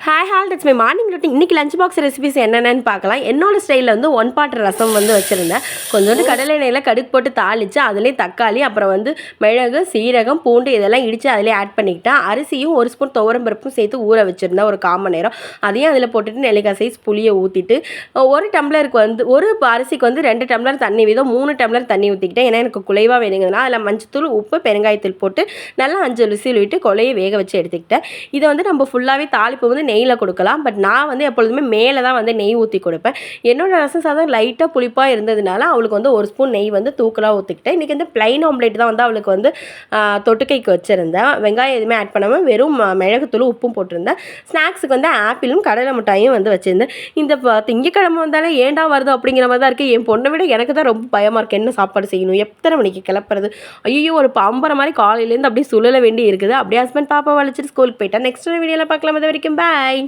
Hi hall that's my morning routine. இன்றைக்கி lunch box recipes என்னென்னு பார்க்கலாம். என்னோட ஸ்டைலில் வந்து 1 பாட் ரசம் வந்து வச்சுருந்தேன். கொஞ்சோண்டு கடலை எண்ணெயில் கடுகு போட்டு தாளித்து அதுலேயே தக்காளி, அப்புறம் வந்து மிளகு, சீரகம், பூண்டு இதெல்லாம் இடித்து அதிலே ஆட் பண்ணிக்கிட்டேன். அரிசியும் 1 ஸ்பூன் துவரம் பருப்பும் சேர்த்து ஊற வச்சுருந்தேன் ஒரு 1/4 மணி நேரம். அதையும் அதில் போட்டுட்டு நெல்லிக்காய் சைஸ் புளியை ஊற்றிட்டு ஒரு டம்ளருக்கு வந்து ஒரு அரிசிக்கு வந்து 2 டம்ளர் தண்ணி வீதம் 3 டம்ளர் தண்ணி ஊற்றிக்கிட்டேன். ஏன்னா எனக்கு குலைவாக வேணுங்கன்னா அதில் மஞ்சத்தூள், உப்பு, பெருங்காயத்தூள் போட்டு நல்லா 5 விசில் விட்டு கொலையை வேக வச்சு எடுத்துக்கிட்டேன். இதை வந்து நம்ம ஃபுல்லாகவே தாளிப்பு வந்து நெய்யில் கொடுக்கலாம். பட் நான் வந்து எப்பொழுதுமே மேலே தான் வந்து நெய் ஊற்றி கொடுப்பேன். என்னோட ரசம் சாதம் லைட்டாக புளிப்பாக இருந்ததுனால அவளுக்கு வந்து 1 ஸ்பூன் நெய் வந்து தூக்கலாக ஊற்றிக்கிட்டேன். இன்றைக்கி வந்து ப்ளைன் ஆம்லேட் தான் வந்து அவளுக்கு வந்து தொட்டுக்கைக்கு வச்சுருந்தேன். வெங்காயம் எதுவுமே ஆட் பண்ணாமல் வெறும் மிளகுத்தூள் உப்பும் போட்டிருந்தேன். ஸ்நாக்ஸுக்கு வந்து ஆப்பிளும் கடலை மிட்டாயும் வந்து வச்சுருந்தேன். இந்த திங்கக்கிழமை வந்தாலே ஏண்டா வருது அப்படிங்கிற மாதிரி தான் இருக்குது. என் பொண்ணை விட எனக்கு தான் ரொம்ப பயமாக இருக்குது. என்ன சாப்பாடு செய்யணும், எத்தனை மணிக்கு கிளப்புறது, ஐயோ ஒரு பம்பரை மாதிரி காலையிலேருந்து அப்படியே சுழல வேண்டி இருக்குது. அப்படியே ஹஸ்பண்ட் பாப்பா வலிச்சிட்டு ஸ்கூலுக்கு போயிட்டேன். நெக்ஸ்ட் வீடியோவில் பார்க்கலாம். அது வரைக்கும் பாய்.